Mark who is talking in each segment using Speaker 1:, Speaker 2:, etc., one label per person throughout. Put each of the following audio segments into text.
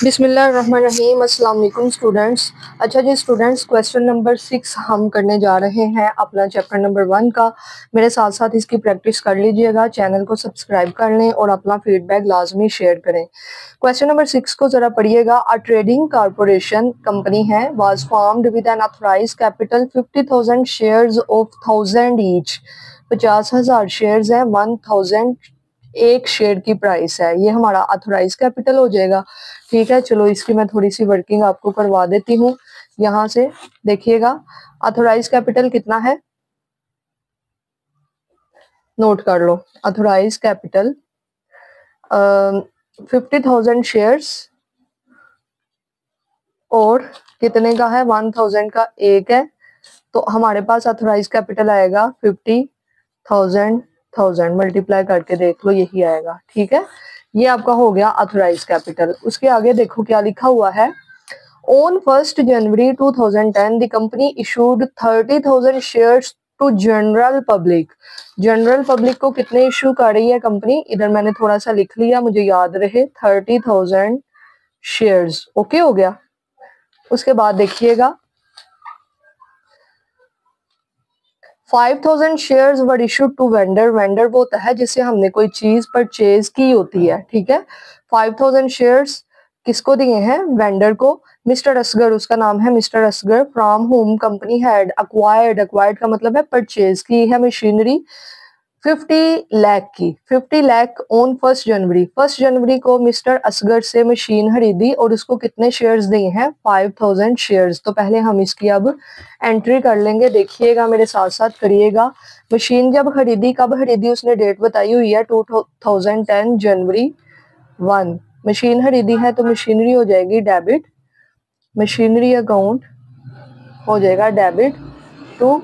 Speaker 1: बिस्मिल्लाहिर्रहमानिर्रहीम। अस्सलाम वालेकुम स्टूडेंट्स। अच्छा जी स्टूडेंट्स, क्वेश्चन नंबर 6 हम करने जा रहे हैं अपना चैप्टर नंबर 1 का। मेरे साथ साथ इसकी प्रैक्टिस कर लीजिएगा, चैनल को सब्सक्राइब कर लें और अपना फीडबैक लाजमी शेयर करें। क्वेश्चन नंबर 6 को ज़रा पढ़िएगा। अ ट्रेडिंग कारपोरेशन कंपनी है was formed with N authorised capital 50,000 shares of 1000 each. 50,000 shares हैं, 1000 एक शेयर की प्राइस है। ये हमारा ऑथराइज कैपिटल हो जाएगा। ठीक है, चलो इसकी मैं थोड़ी सी वर्किंग आपको करवा देती हूँ। यहाँ से देखिएगा, ऑथराइज कैपिटल कितना है, नोट कर लो। ऑथराइज कैपिटल 50,000 शेयर्स और कितने का है, 1000 का एक है। तो हमारे पास ऑथराइज कैपिटल आएगा 50,000 मल्टीप्लाई करके देख लो, यही आएगा। ठीक है, ये आपका हो गया ऑथराइज कैपिटल। उसके आगे देखो क्या लिखा हुआ है। On 1 January 2010 the company issued 30,000 shares to general public. General public को कितने इशू कर रही है कंपनी, इधर मैंने थोड़ा सा लिख लिया, मुझे याद रहे, 30,000 शेयर्स। ओके हो गया। उसके बाद देखिएगा 5,000 shares were issued to vendor. Vendor वो होता है जिससे हमने कोई चीज परचेज की होती है। ठीक है, 5,000 शेयर्स किसको दिए हैं, वेंडर को। मिस्टर असगर, उसका नाम है mister Asghar, from whom company had acquired, acquired का मतलब है परचेज की है मशीनरी 50 लाख की, 50 लाख ऑन 1 जनवरी। 1 जनवरी को मिस्टर असगर से मशीन खरीदी और उसको कितने शेयर्स दिए हैं, 5,000 शेयर्स। तो पहले हम इसकी अब एंट्री कर लेंगे, देखिएगा मेरे साथ साथ करिएगा। मशीन जब खरीदी, कब खरीदी, उसने डेट बताई हुई है 2010 जनवरी 1। मशीन खरीदी है तो मशीनरी हो जाएगी डेबिट, मशीनरी अकाउंट हो जाएगा डेबिट टू।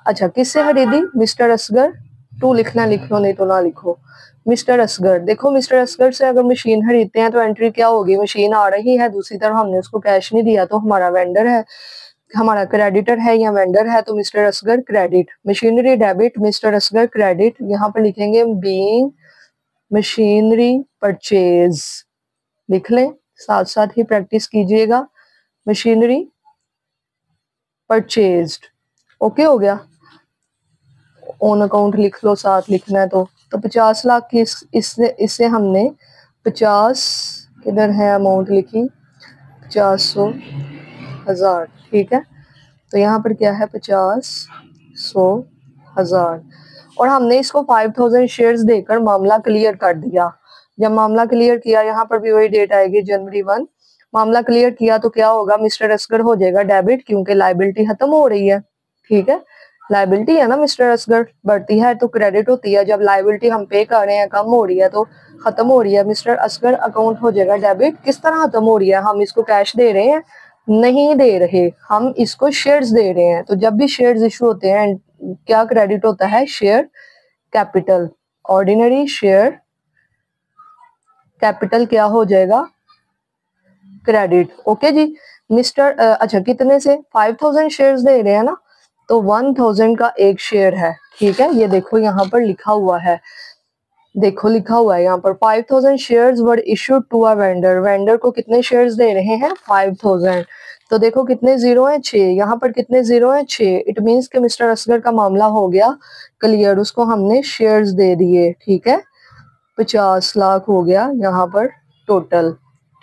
Speaker 1: अच्छा, किससे खरीदी, मिस्टर असगर। टू लिखना लिख लो, नहीं तो ना लिखो। मिस्टर असगर, देखो मिस्टर असगर से अगर मशीन खरीदते हैं तो एंट्री क्या होगी, मशीन आ रही है, दूसरी तरफ हमने उसको कैश नहीं दिया तो हमारा वेंडर है, हमारा क्रेडिटर है या वेंडर है, तो mister Asghar credit, machinery debit, mister Asghar credit. यहाँ पर लिखेंगे बीइंग मशीनरी परचेज, लिख लें, साथ साथ ही प्रैक्टिस कीजिएगा। मशीनरी परचेज्ड, ओके हो गया। ऑन अकाउंट लिख लो, साथ लिखना है तो 50 लाख की इससे हमने 50, किधर है अमाउंट लिखी, 50,000। ठीक है, तो यहाँ पर क्या है, 50,000 और हमने इसको 5,000 शेयर्स देकर मामला क्लियर कर दिया। जब मामला क्लियर किया, यहाँ पर भी वही डेट आएगी जनवरी 1। मामला क्लियर किया तो क्या होगा, मिस्टर असगर हो जाएगा डेबिट, क्योंकि लाइबिलिटी खत्म हो रही है। ठीक है, लाइबिलिटी है ना, मिस्टर असगर बढ़ती है तो क्रेडिट होती है। जब लाइबिलिटी हम पे कर रहे हैं कम हो रही है तो खत्म हो रही है, मिस्टर असगर अकाउंट हो जाएगा डेबिट। किस तरह खत्म हो रही है, हम इसको कैश दे रहे हैं, नहीं दे रहे, हम इसको शेयर्स दे रहे हैं। तो जब भी शेयर्स इशू होते हैं क्या क्रेडिट होता है, share capital, ordinary share capital क्या हो जाएगा, क्रेडिट। ओके जी मिस्टर अच्छा, कितने से, 5,000 शेयर्स दे रहे हैं ना, तो 1,000 का एक शेयर है। ठीक है, ये देखो यहाँ पर लिखा हुआ है, देखो लिखा हुआ है यहाँ पर 5,000 shares were issued to a vendor. Vendor को कितने शेयर्स दे रहे हैं, 5,000। तो देखो कितने जीरो हैं, 6। यहाँ पर कितने जीरो हैं, 6। इट मीन्स कि मिस्टर असगर का मामला हो गया क्लियर, उसको हमने शेयर्स दे दिए। ठीक है, 50 लाख हो गया यहाँ पर टोटल।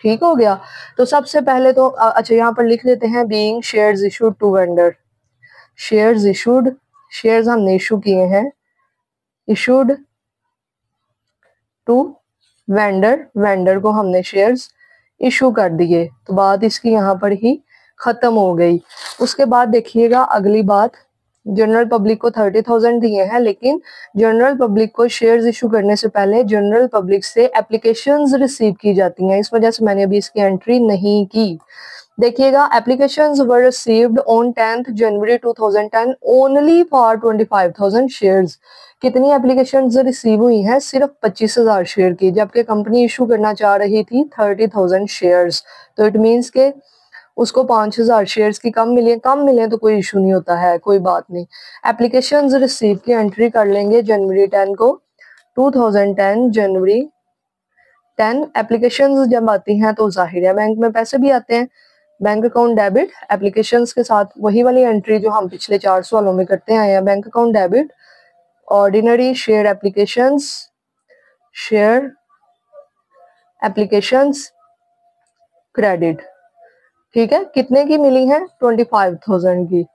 Speaker 1: ठीक हो गया। तो सबसे पहले तो अच्छा यहाँ पर लिख लेते हैं being shares issued to vendor. Shares issued, shares हमने इशू किए हैं, इशूड टू वेंडर, वेंडर को हमने शेयर्स इशू कर दिए। तो बात इसकी यहाँ पर ही खत्म हो गई। उसके बाद देखिएगा अगली बात, जनरल पब्लिक को 30,000 दिए हैं, लेकिन जनरल पब्लिक को शेयर्स इशू करने से पहले जनरल पब्लिक से एप्लीकेशंस रिसीव की जाती हैं, इस वजह से मैंने अभी इसकी एंट्री नहीं की। देखिएगा, applications were received on 10 January 2010 only for 25,000 shares. कितनी एप्लीकेशंस रिसीव हुई हैं, सिर्फ 25,000 शेयर की, जबकि कंपनी इशू करना चाह रही थी 30,000 शेयर्स। तो इट मीन्स के उसको 5,000 शेयर्स की कम मिले, कम मिले तो कोई इशू नहीं होता है, कोई बात नहीं। एप्लीकेशंस रिसीव की एंट्री कर लेंगे जनवरी 10 को, 2010 जनवरी 10 एप्लीकेशंस जब आती हैं तो जाहिर है बैंक में पैसे भी आते हैं। बैंक अकाउंट डेबिट एप्लीकेशंस के साथ वही वाली एंट्री जो हम पिछले 4 सवालों में करते आए हैं। Bank account debit ordinary share applications credit. ठीक है, कितने की मिली है? 25,000 की।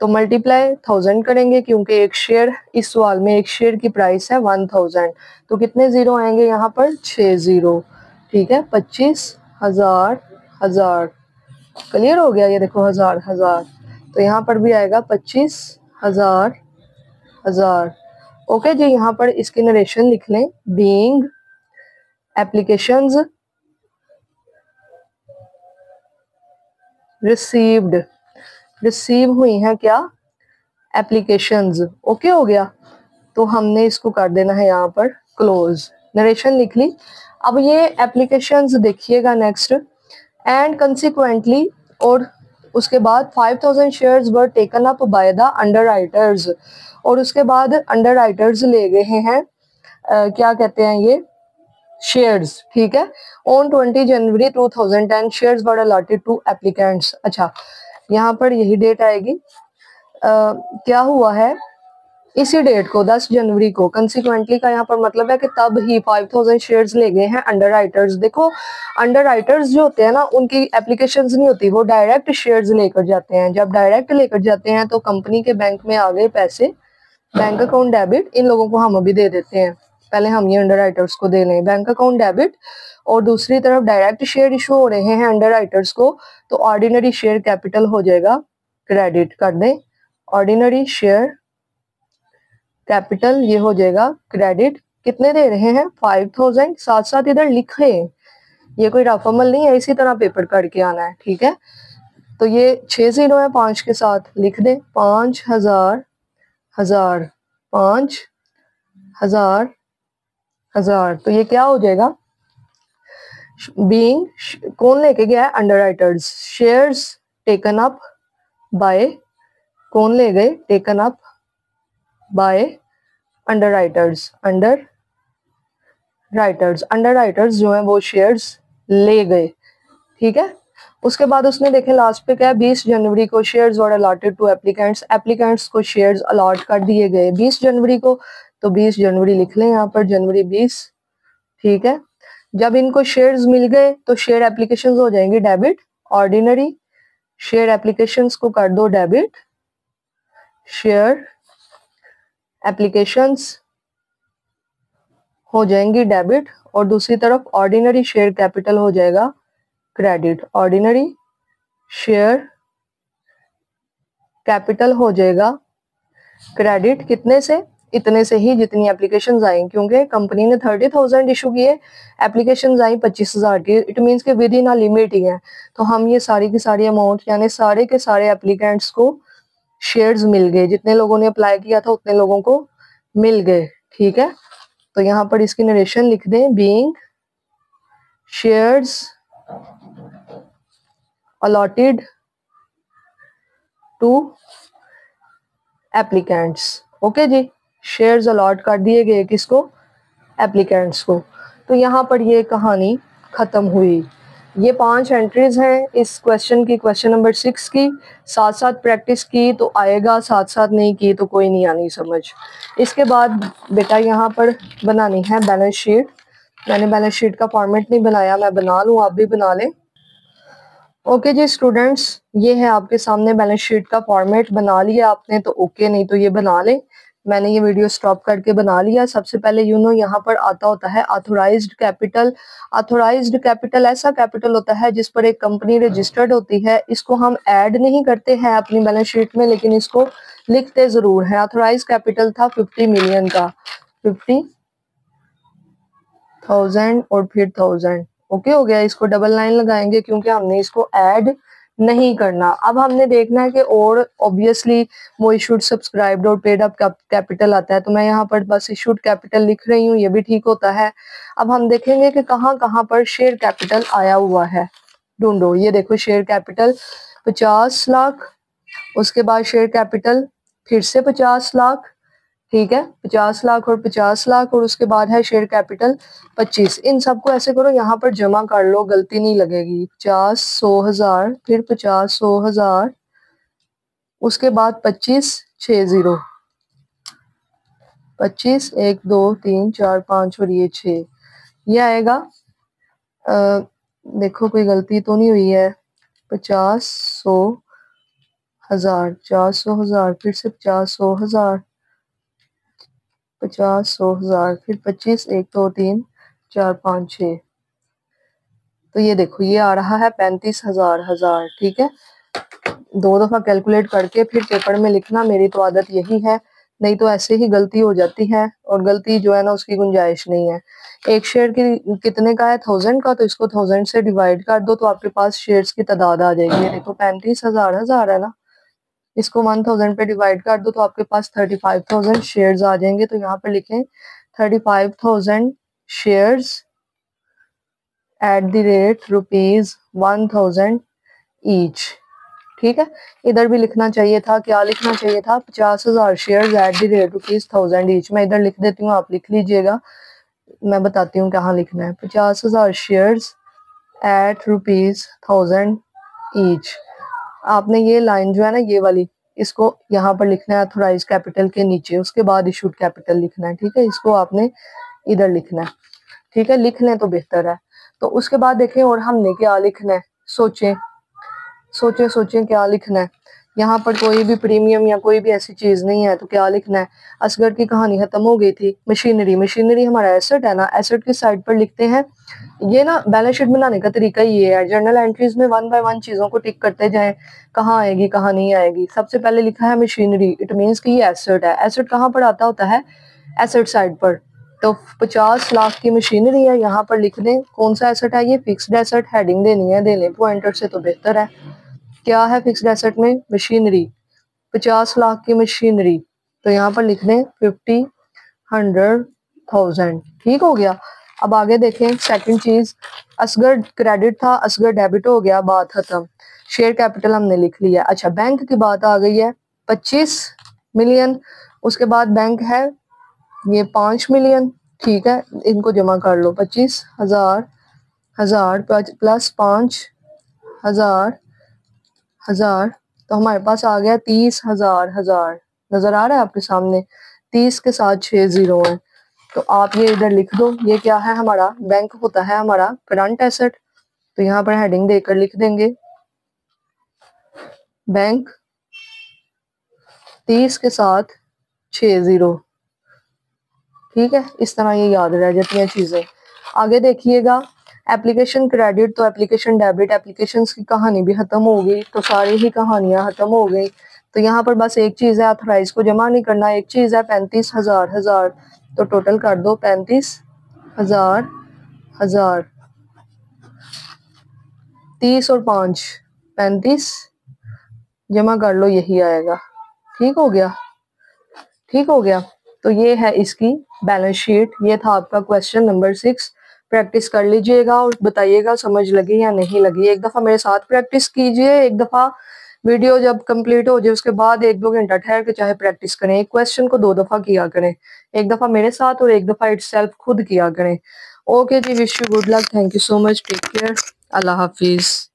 Speaker 1: तो मल्टीप्लाई 1000 करेंगे क्योंकि एक शेयर, इस सवाल में एक शेयर की प्राइस है 1000, तो कितने जीरो आएंगे यहाँ पर? 6 जीरो। ठीक है, 25,000 हजार। क्लियर हो गया? ये देखो हजार हजार, तो यहाँ पर भी आएगा 25,000 हजार। ओके जी, यहाँ पर इसकी नरेशन लिख लें। बीइंग एप्लीकेशंस रिसीव हुई हैं क्या? एप्लीकेशंस। ओके हो गया, तो हमने इसको कर देना है यहाँ पर क्लोज। नरेशन लिख ली। अब ये एप्लीकेशंस देखिएगा नेक्स्ट। एंड कंसिक्वेंटली, और उसके बाद 5,000 shares were taken up by the underwriters, और उसके बाद अंडरराइटर्स ले गए हैं क्या कहते हैं ये? शेयर्स। ठीक है, on 20 January 2010 shares were allotted to applicants. अच्छा, यहाँ पर यही डेट आएगी। क्या हुआ है इसी डेट को, 10 जनवरी को। कंसिक्वेंटली का यहाँ पर मतलब है कि तब ही 5,000 शेयर्स ले गए हैं अंडरराइटर्स। देखो, अंडरराइटर्स जो होते हैं ना, उनकी एप्लीकेशंस नहीं होती, वो डायरेक्ट शेयर्स लेकर जाते हैं। जब डायरेक्ट लेकर जाते हैं तो कंपनी के बैंक में आ गए पैसे, बैंक अकाउंट डेबिट, इन लोगों को हम अभी दे देते हैं, पहले हम ये अंडरराइटर्स को दे लें। बैंक अकाउंट डेबिट, और दूसरी तरफ डायरेक्ट शेयर इशू हो रहे हैं अंडरराइटर्स को, तो ऑर्डिनरी शेयर कैपिटल हो जाएगा क्रेडिट। कर दें ऑर्डिनरी शेयर कैपिटल, ये हो जाएगा क्रेडिट। कितने दे रहे हैं? 5,000। साथ साथ इधर लिखे, ये कोई रफ अमल नहीं है, इसी तरह पेपर करके आना है। ठीक है, तो ये 6 जीरो है 5 के साथ, लिख दें 5,000 हजार, 5,000 हजार। तो ये क्या हो जाएगा? बीइंग, कौन लेके गया है? Underwriters. Shares taken up by, कौन ले गए? Taken up by underwriters. Underwriters जो है वो शेयर्स ले गए। ठीक है, उसके बाद उसने देखे लास्ट पे क्या है? 20 जनवरी को shares were allotted to applicants को शेयर्स अलॉट कर दिए गए 20 जनवरी को, तो 20 जनवरी लिख लें यहाँ पर, जनवरी 20। ठीक है, जब इनको शेयर्स मिल गए तो शेयर एप्लीकेशंस हो जाएंगी डेबिट। ऑर्डिनरी शेयर एप्लीकेशंस को कर दो डेबिट, शेयर एप्लीकेशंस हो जाएंगी डेबिट, और दूसरी तरफ ऑर्डिनरी शेयर कैपिटल हो जाएगा क्रेडिट। ऑर्डिनरी शेयर कैपिटल हो जाएगा क्रेडिट। कितने से? इतने से ही जितनी एप्लीकेशंस आई, क्योंकि कंपनी ने 30,000 इशू किए, एप्लीकेशंस आई 25,000 की। इट मींस के विद इन अ लिमिट ही है, तो हम ये सारी की सारी अमाउंट, यानी सारे के सारे एप्लीकेंट्स को शेयर्स मिल गए, जितने लोगों ने अप्लाई किया था उतने लोगों को मिल गए। ठीक है, तो यहाँ पर इसकी नरेशन लिख दें। Being shares allotted to applicants. Okay जी, शेयर्स अलॉट कर दिए गए किसको? एप्लीकेंट्स को। तो यहाँ पर ये कहानी खत्म हुई। ये 5 एंट्रीज हैं इस क्वेश्चन की, क्वेश्चन नंबर 6 की। साथ साथ प्रैक्टिस की तो आएगा, साथ साथ नहीं की तो कोई नहीं आनी समझ। इसके बाद बेटा यहाँ पर बनानी है बैलेंस शीट। मैंने बैलेंस शीट का फॉर्मेट नहीं बनाया, मैं बना लूँ, आप भी बना लें। ओके जी स्टूडेंट्स, ये है आपके सामने बैलेंस शीट का फॉर्मेट। बना लिया आपने तो ओके, नहीं तो ये बना लें। मैंने ये वीडियो स्टॉप करके बना लिया। सबसे पहले यहाँ पर आता होता है ऑथोराइज्ड कैपिटल। ऑथोराइज्ड कैपिटल ऐसा कैपिटल होता है जिस पर एक कंपनी रजिस्टर्ड होती है। इसको हम ऐड नहीं करते हैं अपनी बैलेंस शीट में, लेकिन इसको लिखते जरूर हैं। ऑथोराइज्ड कैपिटल था 50 मिलियन का, 50,000 और फिर 1000। ओके हो गया, इसको डबल लाइन लगाएंगे क्योंकि हमने इसको ऐड नहीं करना। अब हमने देखना है कि और ऑब्वियसली वो इशूड सब्सक्राइब्ड और पेड अप कैपिटल आता है, तो मैं यहाँ पर बस इशूड कैपिटल लिख रही हूँ, ये भी ठीक होता है। अब हम देखेंगे कि कहाँ कहाँ पर शेयर कैपिटल आया हुआ है, ढूंढो। ये देखो शेयर कैपिटल 50 लाख, उसके बाद शेयर कैपिटल फिर से 50 लाख ठीक है, 50 लाख और 50 लाख, और उसके बाद है शेयर कैपिटल 25। इन सबको ऐसे करो, यहाँ पर जमा कर लो, गलती नहीं लगेगी। 50 100,000, फिर 50 100,000, उसके बाद 25 60, 25 1 2 3 4 5 और ये 6, ये आएगा। देखो कोई गलती तो नहीं हुई है। 50 100,000, 50 100,000, फिर से 50 100,000, 50 100,000, फिर 25 1 2 3 4 5 6। तो ये देखो ये आ रहा है 35,000। ठीक है, 2 दफा कैलकुलेट करके फिर पेपर में लिखना, मेरी तो आदत यही है, नहीं तो ऐसे ही गलती हो जाती है, और गलती जो है ना उसकी गुंजाइश नहीं है। एक शेयर की कितने का है, 1000 का, तो इसको 1000 से डिवाइड कर दो तो आपके पास शेयर्स की तादाद आ जाएगी। देखो 35,000 है ना, इसको 1000 पे डिवाइड कर दो तो आपके पास 35,000 शेयर्स आ जाएंगे। तो यहाँ पर लिखें 35,000 shares at the rate ₹1000 each. ठीक है, इधर भी लिखना चाहिए था, क्या लिखना चाहिए था, 50,000 share at the rate ₹1000 each. मैं इधर लिख देती हूँ, आप लिख लीजिएगा, मैं बताती हूँ कहाँ लिखना है। 50,000 शेयर्स एट ₹1000 ईच। आपने ये लाइन जो है ना, ये वाली, इसको यहाँ पर लिखना है ऑथोराइज कैपिटल के नीचे, उसके बाद इशूड कैपिटल लिखना है। ठीक है, इसको आपने इधर लिखना है। ठीक है, लिख लें तो बेहतर है। तो उसके बाद देखें और हमने क्या लिखना है, सोचें सोचें सोचें क्या लिखना है। यहाँ पर कोई भी प्रीमियम या कोई भी ऐसी चीज नहीं है, तो क्या लिखना है। असगर की कहानी खत्म हो गई थी। मशीनरी, मशीनरी हमारा एसेट है ना, एसेट की साइड पर लिखते हैं। ये ना बैलेंस शीट बनाने का तरीका ये है, जर्नल एंट्रीज में 1 बाय 1 चीजों को टिक करते जाएं, कहाँ आएगी कहाँ नहीं आएगी। सबसे पहले लिखा है मशीनरी, इट मीन्स कि ये एसेट है। एसेट कहाँ पर आता होता है, एसेट साइड पर। तो 50 लाख की मशीनरी है, यहाँ पर लिख दें कौन सा एसेट है, ये फिक्स्ड एसेट। हेडिंग देनी है, दे लें पॉइंटर से तो बेहतर है। क्या है फिक्स्ड एसेट में, मशीनरी, 50 लाख की मशीनरी, तो यहाँ पर लिख दें 50 100,000। ठीक हो गया। अब आगे देखें सेकंड चीज, असगर क्रेडिट था, असगर डेबिट हो गया, बात खत्म। शेयर कैपिटल हमने लिख लिया। अच्छा, बैंक की बात आ गई है, 25 मिलियन, उसके बाद बैंक है ये 5 मिलियन। ठीक है, इनको जमा कर लो, 25,000 हजार प्लस 5,000 हजार, तो हमारे पास आ गया 30,000। नजर आ रहा है आपके सामने, 30 के साथ 6 जीरो है। तो आप ये इधर लिख दो, ये क्या है हमारा, बैंक होता है हमारा करंट एसेट। तो यहाँ पर हेडिंग देकर लिख देंगे बैंक 30 के साथ 6 जीरो। ठीक है, इस तरह ये याद रह जाती हैं चीजें। आगे देखिएगा, एप्लीकेशन क्रेडिट तो एप्लीकेशन डेबिट, एप्लीकेशन की कहानी भी खत्म हो गई, तो सारी ही कहानियां खत्म हो गई। तो यहाँ पर बस एक चीज है, ऑथराइज को जमा नहीं करना। एक चीज है 35,000, तो टोटल कर दो 35,000, 30 और 5 35, जमा कर लो, यही आएगा। ठीक हो गया, ठीक हो गया। तो ये है इसकी बैलेंस शीट। ये था आपका क्वेश्चन नंबर 6। प्रैक्टिस कर लीजिएगा और बताइएगा समझ लगी या नहीं लगी। एक दफा मेरे साथ प्रैक्टिस कीजिए, एक दफा वीडियो जब कंप्लीट हो जाए उसके बाद 1-2 घंटा ठहर के चाहे प्रैक्टिस करें। एक क्वेश्चन को 2 दफा किया करें, एक दफा मेरे साथ और एक दफा इटसेल्फ खुद किया करें। ओके जी, wish you good luck, thank you so much, take care, अल्लाह हाफिज।